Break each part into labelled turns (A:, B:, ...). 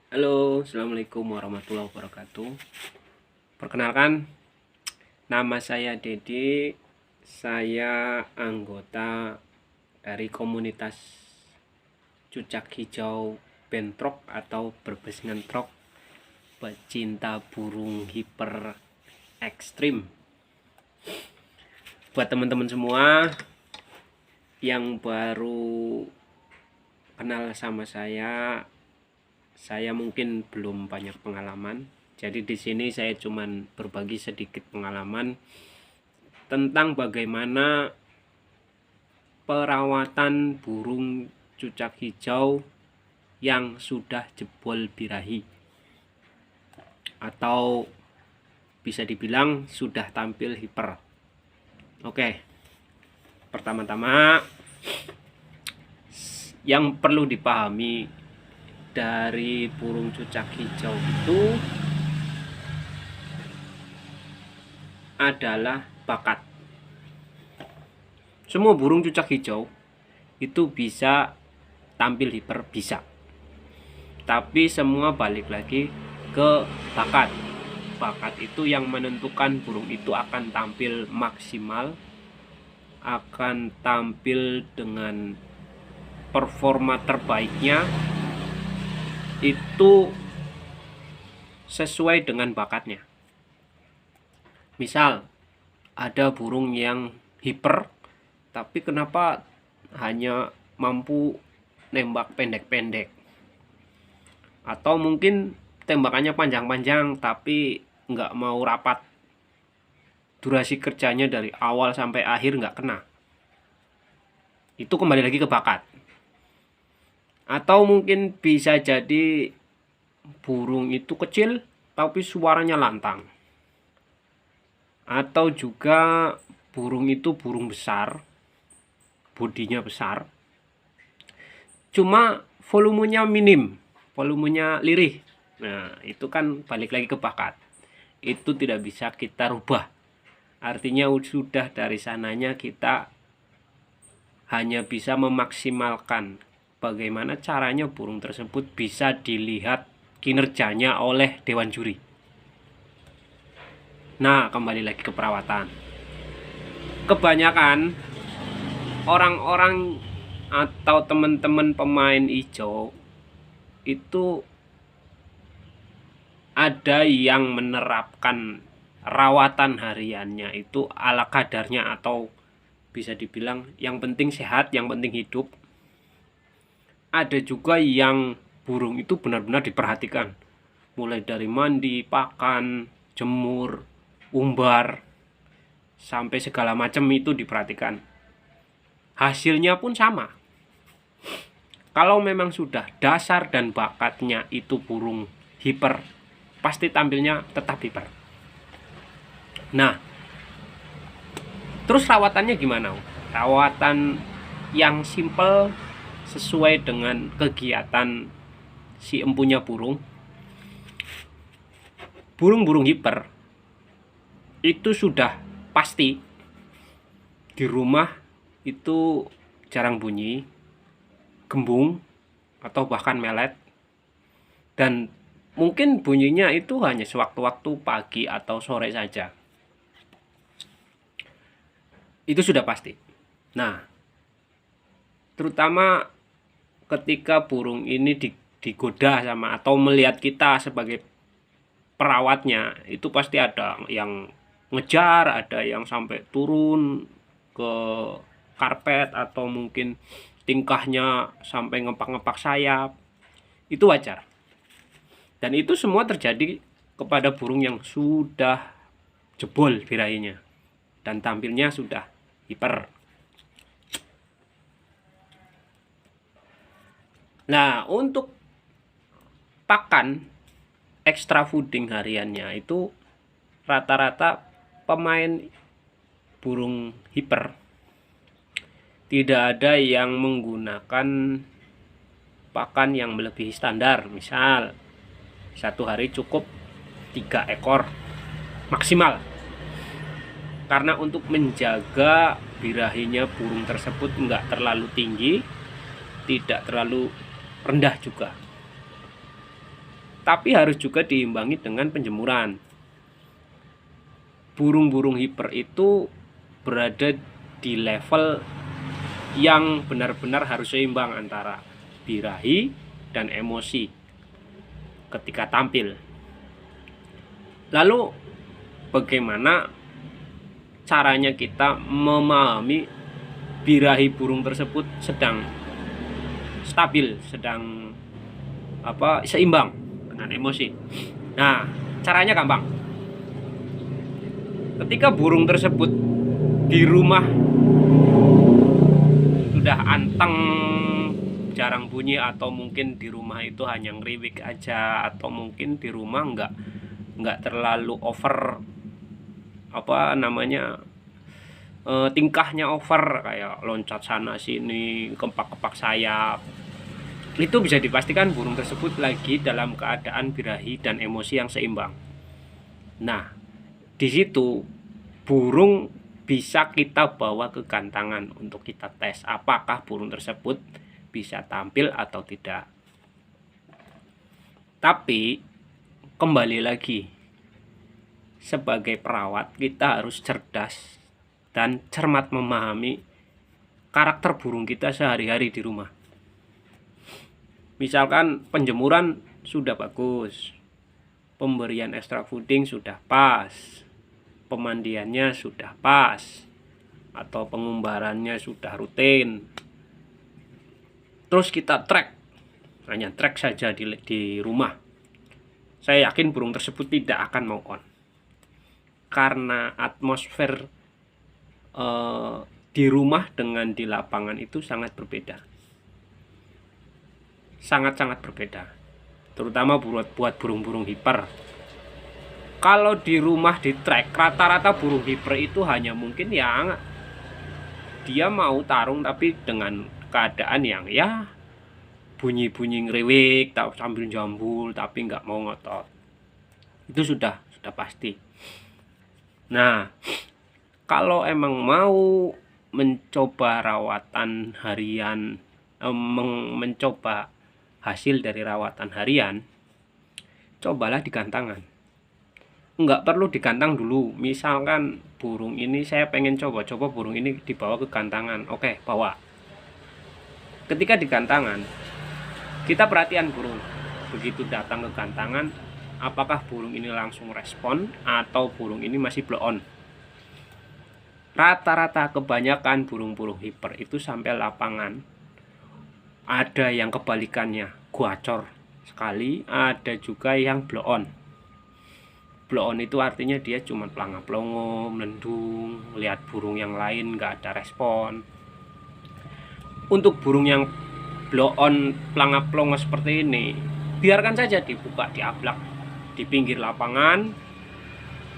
A: Halo, assalamualaikum warahmatullahi wabarakatuh. Perkenalkan, nama saya Dedi. Saya anggota dari komunitas Cucak Hijau Bentrok atau Berbasingan Trok, pecinta burung hiper ekstrim. Buat teman-teman semua yang baru kenal sama saya mungkin belum banyak pengalaman. Jadi di sini saya cuman berbagi sedikit pengalaman tentang bagaimana perawatan burung cucak hijau yang sudah jebol birahi atau bisa dibilang sudah tampil hiper. Oke. Pertama-tama yang perlu dipahami dari burung cucak hijau itu adalah bakat. Semua burung cucak hijau itu bisa tampil hiper, bisa. Tapi semua balik lagi ke bakat. Bakat itu yang menentukan burung itu akan tampil maksimal, akan tampil dengan performa terbaiknya itu sesuai dengan bakatnya. Misal ada burung yang hiper tapi kenapa hanya mampu nembak pendek-pendek, atau mungkin tembakannya panjang-panjang tapi nggak mau rapat, durasi kerjanya dari awal sampai akhir nggak kena. Itu kembali lagi ke bakat. Atau mungkin bisa jadi burung itu kecil tapi suaranya lantang. Atau juga burung itu burung besar, bodinya besar, cuma volumenya minim, volumenya lirih. Nah, itu kan balik lagi ke bakat. Itu tidak bisa kita rubah. Artinya sudah dari sananya kita hanya bisa memaksimalkan bagaimana caranya burung tersebut bisa dilihat kinerjanya oleh dewan juri. Nah, kembali lagi ke perawatan. Kebanyakan orang-orang atau teman-teman pemain hijau itu ada yang menerapkan rawatan hariannya itu ala kadarnya, atau bisa dibilang yang penting sehat, yang penting hidup. Ada juga yang burung itu benar-benar diperhatikan, mulai dari mandi, pakan, jemur, umbar, sampai segala macam itu diperhatikan. Hasilnya pun sama. Kalau memang sudah dasar dan bakatnya itu burung hiper, pasti tampilnya tetap hiper. Nah, terus rawatannya gimana? Rawatan yang simple sesuai dengan kegiatan si empunya burung. Burung-burung hiper itu sudah pasti di rumah itu jarang bunyi, gembung, atau bahkan melet. Dan mungkin bunyinya itu hanya sewaktu-waktu pagi atau sore saja. Itu sudah pasti. Nah, terutama ketika burung ini digoda sama atau melihat kita sebagai perawatnya, itu pasti ada yang ngejar, ada yang sampai turun ke karpet, atau mungkin tingkahnya sampai ngepak-ngepak sayap. Itu wajar. Dan itu semua terjadi kepada burung yang sudah jebol birahinya dan tampilnya sudah hiper. Nah, untuk pakan extra fooding hariannya itu rata-rata pemain burung hiper tidak ada yang menggunakan pakan yang melebihi standar. Misal satu hari cukup 3 ekor maksimal, karena untuk menjaga birahinya burung tersebut nggak terlalu tinggi, tidak terlalu rendah juga. tapi harus juga diimbangi dengan penjemuran. Burung-burung hiper itu berada di level yang benar-benar harus seimbang antara birahi dan emosi ketika tampil. Lalu bagaimana caranya kita memahami birahi burung tersebut sedang stabil, sedang seimbang dengan emosi? Nah, caranya gampang. Ketika burung tersebut di rumah sudah anteng, jarang bunyi, atau mungkin di rumah itu hanya ngeriwik aja, atau mungkin di rumah nggak terlalu over tingkahnya over, kayak loncat sana sini, kepak-kepak sayap, itu bisa dipastikan burung tersebut lagi dalam keadaan birahi dan emosi yang seimbang. Nah, di situ burung bisa kita bawa ke gantangan untuk kita tes apakah burung tersebut bisa tampil atau tidak. Tapi kembali lagi, sebagai perawat kita harus cerdas dan cermat memahami karakter burung kita sehari-hari di rumah. Misalkan penjemuran sudah bagus, pemberian extra fooding sudah pas, pemandiannya sudah pas, atau pengumbarannya sudah rutin, terus kita hanya track saja di rumah, saya yakin burung tersebut tidak akan mau on, karena atmosfer di rumah dengan di lapangan itu sangat berbeda, sangat-sangat berbeda, terutama buat burung-burung hiper. Kalau di rumah di track, rata-rata burung hiper itu hanya mungkin yang dia mau tarung tapi dengan keadaan yang ya bunyi-bunyi ngeriwik sambil jambul tapi nggak mau ngotot. Itu sudah pasti. Nah, kalau emang mau mencoba rawatan harian, mencoba hasil dari rawatan harian, cobalah di gantangan. Nggak perlu digantang dulu. Misalkan burung ini saya pengen coba burung ini dibawa ke gantangan, oke, bawa. Ketika di gantangan, kita perhatian burung. Begitu datang ke gantangan, apakah burung ini langsung respon atau burung ini masih blow on. Rata-rata kebanyakan burung-burung hiper itu sampai lapangan, ada yang kebalikannya, gacor sekali, ada juga yang blow on. Blow on itu artinya dia cuma pelangap-pelongo, melendung, lihat burung yang lain nggak ada respon. Untuk burung yang blow on pelangap-pelongo seperti ini, biarkan saja dibuka, diablak di pinggir lapangan,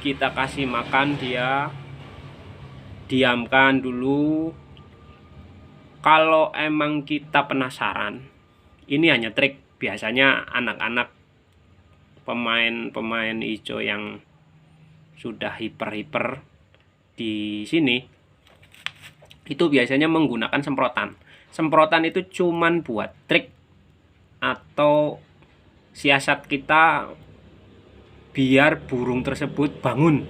A: kita kasih makan dia, diamkan dulu. Kalau emang kita penasaran, ini hanya trik, biasanya anak-anak pemain hijau yang sudah hiper di sini itu biasanya menggunakan semprotan itu cuman buat trik atau siasat kita biar burung tersebut bangun,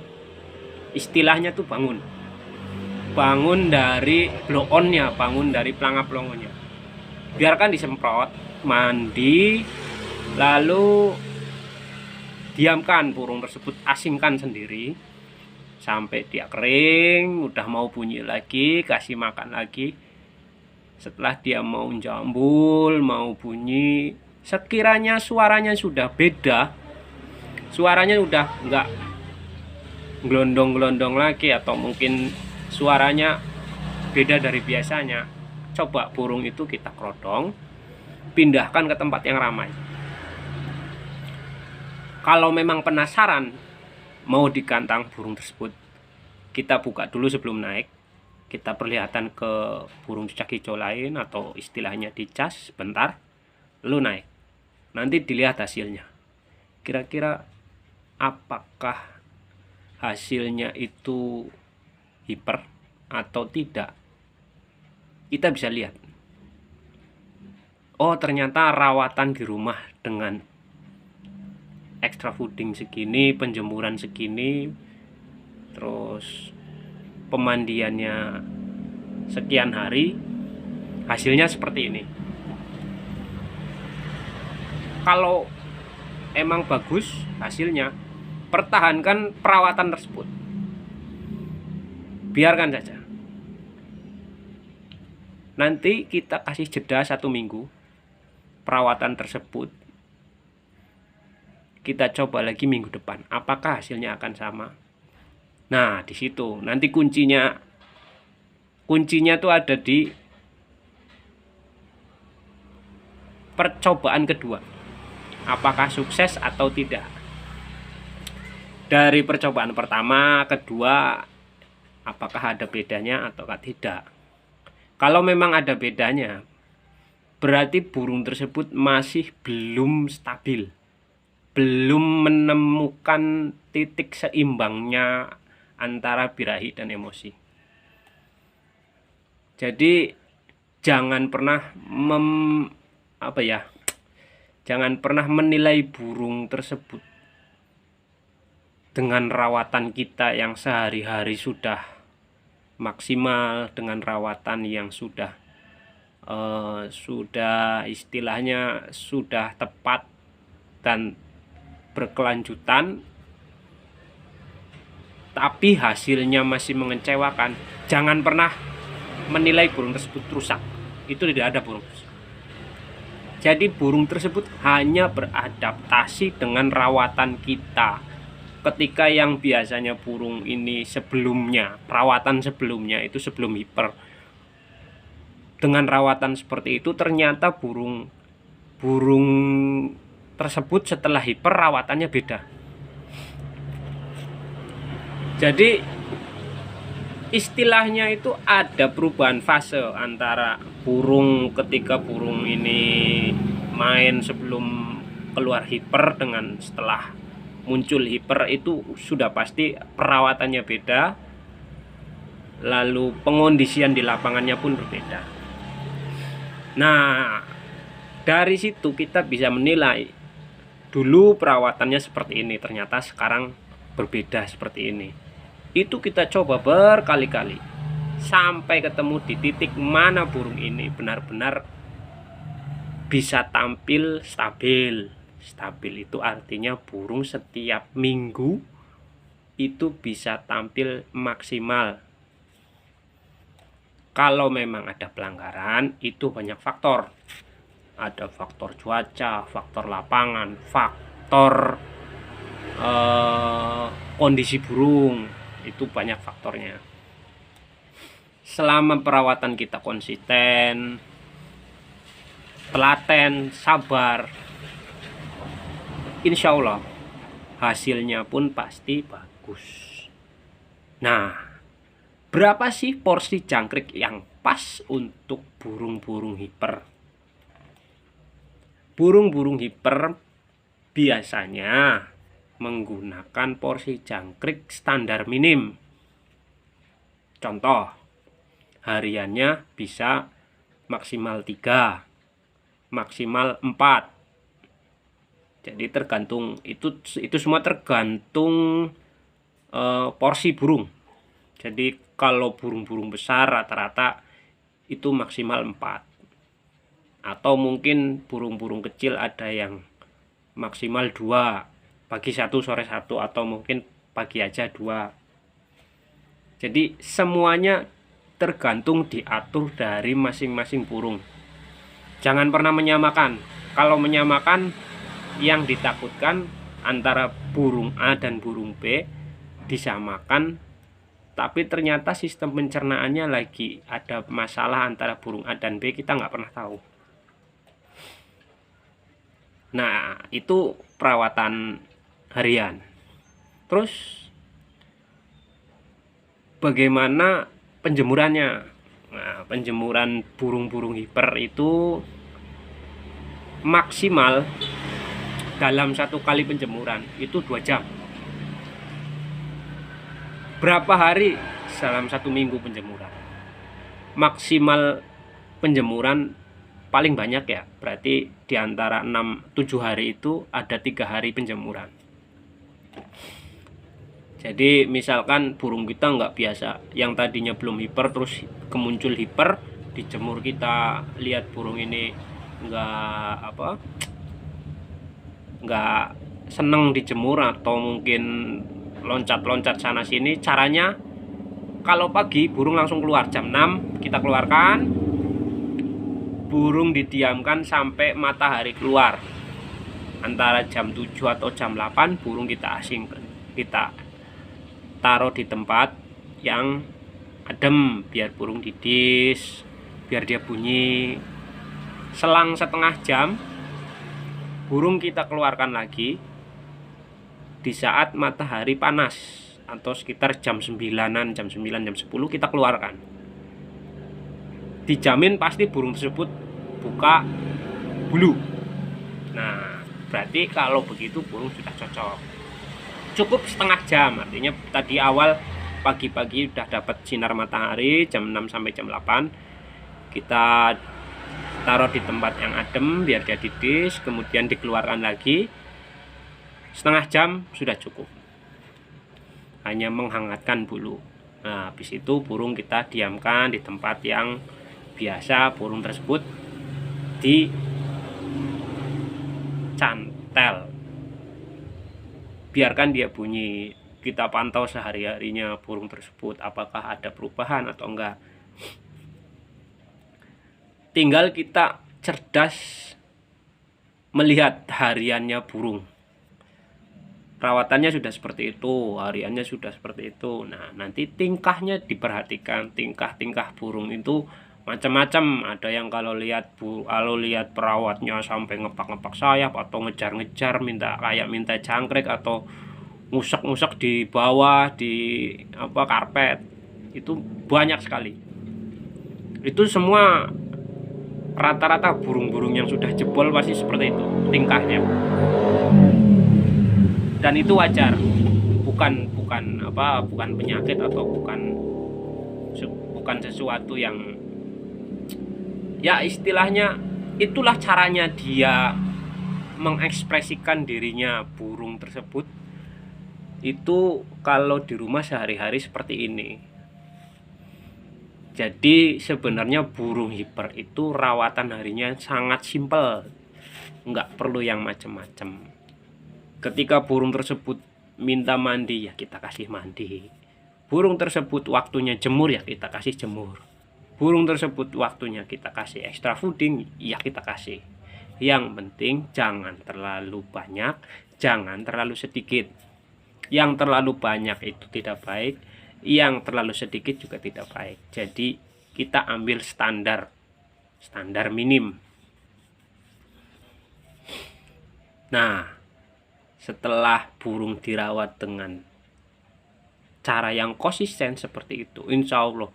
A: istilahnya tuh bangun dari blow onnya, bangun dari pelangap-pelongonya. Biarkan disemprot, mandi, lalu diamkan burung tersebut, asingkan sendiri sampai dia kering, udah mau bunyi lagi, kasih makan lagi. Setelah dia mau jambul, mau bunyi, sekiranya suaranya sudah beda, suaranya udah nggak gelondong-gelondong lagi, atau mungkin suaranya beda dari biasanya, coba burung itu kita kerodong, pindahkan ke tempat yang ramai. Kalau memang penasaran mau digantang burung tersebut, kita buka dulu sebelum naik, kita perlihatkan ke burung cicak hijau lain atau istilahnya dicas bentar, lalu naik. Nanti dilihat hasilnya, kira-kira apakah hasilnya itu hiper atau tidak. Kita bisa lihat, oh ternyata rawatan di rumah dengan extra fooding segini, penjemuran segini, terus pemandiannya sekian hari, hasilnya seperti ini. Kalau emang bagus hasilnya, pertahankan perawatan tersebut, biarkan saja. Nanti kita kasih jeda 1 minggu perawatan tersebut, kita coba lagi minggu depan, apakah hasilnya akan sama. Nah, di situ nanti kuncinya tuh ada di percobaan kedua, apakah sukses atau tidak. Dari percobaan pertama, kedua, apakah ada bedanya atau tidak. Kalau memang ada bedanya, berarti burung tersebut masih belum stabil, belum menemukan titik seimbangnya antara birahi dan emosi. Jadi jangan pernah jangan pernah menilai burung tersebut dengan rawatan kita yang sehari-hari sudah maksimal, dengan rawatan yang sudah istilahnya sudah tepat dan berkelanjutan, tapi hasilnya masih mengecewakan. Jangan pernah menilai burung tersebut rusak. Itu tidak ada burung rusak. Jadi burung tersebut hanya beradaptasi dengan rawatan kita. Ketika yang biasanya burung ini sebelumnya, perawatan sebelumnya itu sebelum hiper, dengan rawatan seperti itu, ternyata burung tersebut setelah hiper rawatannya beda. Jadi istilahnya itu ada perubahan fase antara burung ketika burung ini main sebelum keluar hiper dengan setelah muncul hiper, itu sudah pasti perawatannya beda, lalu pengondisian di lapangannya pun berbeda. Nah, dari situ kita bisa menilai, dulu perawatannya seperti ini, ternyata sekarang berbeda seperti ini. Itu kita coba berkali-kali sampai ketemu di titik mana burung ini benar-benar bisa tampil stabil. Stabil itu artinya burung setiap minggu itu bisa tampil maksimal. Kalau memang ada pelanggaran, itu banyak faktor. Ada faktor cuaca, faktor lapangan, faktor kondisi burung, itu banyak faktornya. Selama perawatan kita konsisten, telaten, sabar, insya Allah hasilnya pun pasti bagus. Nah, berapa sih porsi jangkrik yang pas untuk burung-burung hiper? Burung-burung hiper biasanya menggunakan porsi jangkrik standar minim. Contoh, hariannya bisa maksimal 3, maksimal 4. Jadi tergantung, itu semua tergantung porsi burung. Jadi kalau burung-burung besar rata-rata itu maksimal 4. Atau mungkin burung-burung kecil ada yang maksimal 2, pagi 1 sore 1, atau mungkin pagi aja 2. Jadi semuanya tergantung diatur dari masing-masing burung. Jangan pernah menyamakan. Kalau menyamakan, yang ditakutkan antara burung A dan burung B disamakan, tapi ternyata sistem pencernaannya lagi ada masalah antara burung A dan B, kita nggak pernah tahu. Nah, itu perawatan harian. Terus bagaimana penjemurannya? Nah, penjemuran burung-burung hiper itu maksimal dalam 1 kali penjemuran itu 2 jam. Berapa hari dalam 1 minggu penjemuran? Maksimal penjemuran paling banyak ya, berarti di antara 6-7 hari itu ada 3 hari penjemuran. Jadi misalkan burung kita nggak biasa, yang tadinya belum hiper terus kemuncul hiper, dijemur, kita lihat burung ini nggak seneng dijemur atau mungkin loncat-loncat sana sini. Caranya kalau pagi burung langsung keluar jam 6, kita keluarkan, burung didiamkan sampai matahari keluar. Antara jam 7 atau jam 8 burung kita asingkan, kita taruh di tempat yang adem biar burung didis, biar dia bunyi. Selang setengah jam burung kita keluarkan lagi di saat matahari panas, atau sekitar jam 9-an, jam 9, jam 10 kita keluarkan. Dijamin pasti burung tersebut buka bulu. Nah, berarti kalau begitu burung sudah cocok. Cukup setengah jam, artinya tadi awal pagi-pagi udah dapat sinar matahari jam 6 sampai jam 8, kita taruh di tempat yang adem biar dia didis, kemudian dikeluarkan lagi setengah jam sudah cukup, hanya menghangatkan bulu. Nah, habis itu burung kita diamkan di tempat yang biasa burung tersebut dicantel, biarkan dia bunyi. Kita pantau sehari-harinya burung tersebut apakah ada perubahan atau enggak. Tinggal kita cerdas melihat hariannya burung, perawatannya sudah seperti itu, hariannya sudah seperti itu. Nah, nanti tingkahnya diperhatikan. Tingkah-tingkah burung itu macam-macam. Ada yang kalau lihat perawatnya sampai ngepak-ngepak sayap atau ngejar-ngejar, minta jangkrik atau ngusek-ngusek di bawah di karpet, itu banyak sekali. Itu semua rata-rata burung-burung yang sudah jebol pasti seperti itu tingkahnya, dan itu wajar, bukan penyakit atau bukan sesuatu yang, ya istilahnya itulah caranya dia mengekspresikan dirinya. Burung tersebut itu kalau di rumah sehari-hari seperti ini. Jadi sebenarnya burung hiper itu rawatan harinya sangat simpel, nggak perlu yang macam-macam. Ketika burung tersebut minta mandi, ya kita kasih mandi. Burung tersebut waktunya jemur, ya kita kasih jemur. Burung tersebut waktunya kita kasih extra fooding, ya kita kasih. Yang penting jangan terlalu banyak, jangan terlalu sedikit. Yang terlalu banyak itu tidak baik, yang terlalu sedikit juga tidak baik. Jadi kita ambil standar minim. Nah, setelah burung dirawat dengan cara yang konsisten seperti itu, insya Allah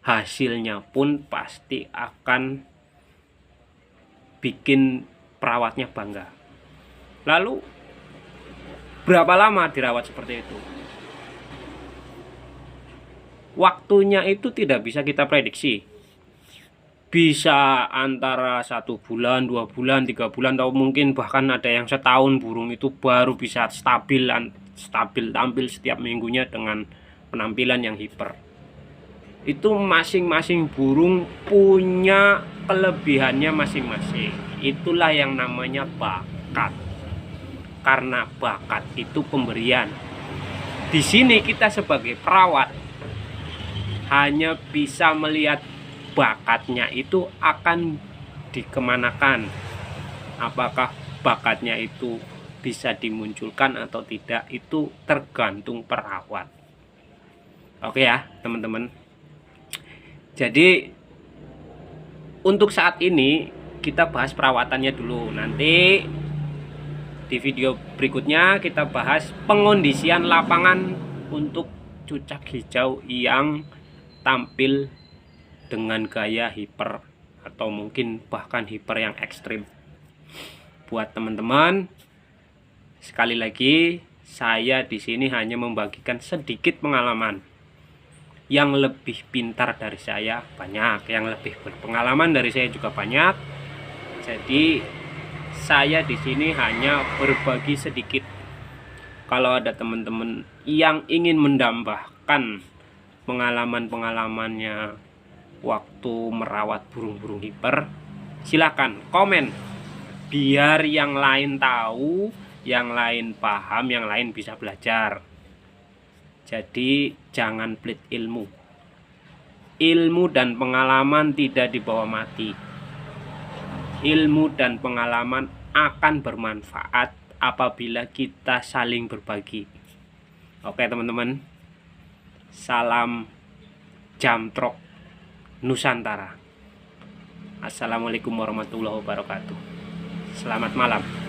A: hasilnya pun pasti akan bikin perawatnya bangga. Lalu berapa lama dirawat seperti itu? Waktunya itu tidak bisa kita prediksi. Bisa antara 1 bulan, 2 bulan, 3 bulan, atau mungkin bahkan ada yang setahun burung itu baru bisa stabil tampil setiap minggunya dengan penampilan yang hiper. Itu masing-masing burung punya kelebihannya masing-masing. Itulah yang namanya bakat. Karena bakat itu pemberian. Di sini kita sebagai perawat hanya bisa melihat bakatnya itu akan dikemanakan. Apakah bakatnya itu bisa dimunculkan atau tidak, itu tergantung perawat. Oke ya teman-teman. Jadi untuk saat ini kita bahas perawatannya dulu. Nanti di video berikutnya kita bahas pengondisian lapangan untuk cucak hijau yang tampil dengan gaya hiper atau mungkin bahkan hiper yang ekstrim. Buat teman-teman, sekali lagi saya di sini hanya membagikan sedikit pengalaman. yang lebih pintar dari saya banyak, yang lebih berpengalaman dari saya juga banyak. Jadi saya di sini hanya berbagi sedikit. Kalau ada teman-teman yang ingin mendambahkan pengalaman-pengalamannya waktu merawat burung-burung hiper, silakan komen biar yang lain tahu, yang lain paham, yang lain bisa belajar. Jadi jangan pelit ilmu. Ilmu dan pengalaman tidak dibawa mati. Ilmu dan pengalaman akan bermanfaat apabila kita saling berbagi. Oke teman-teman, salam Jamtrok Nusantara. Assalamualaikum warahmatullahi wabarakatuh. Selamat malam.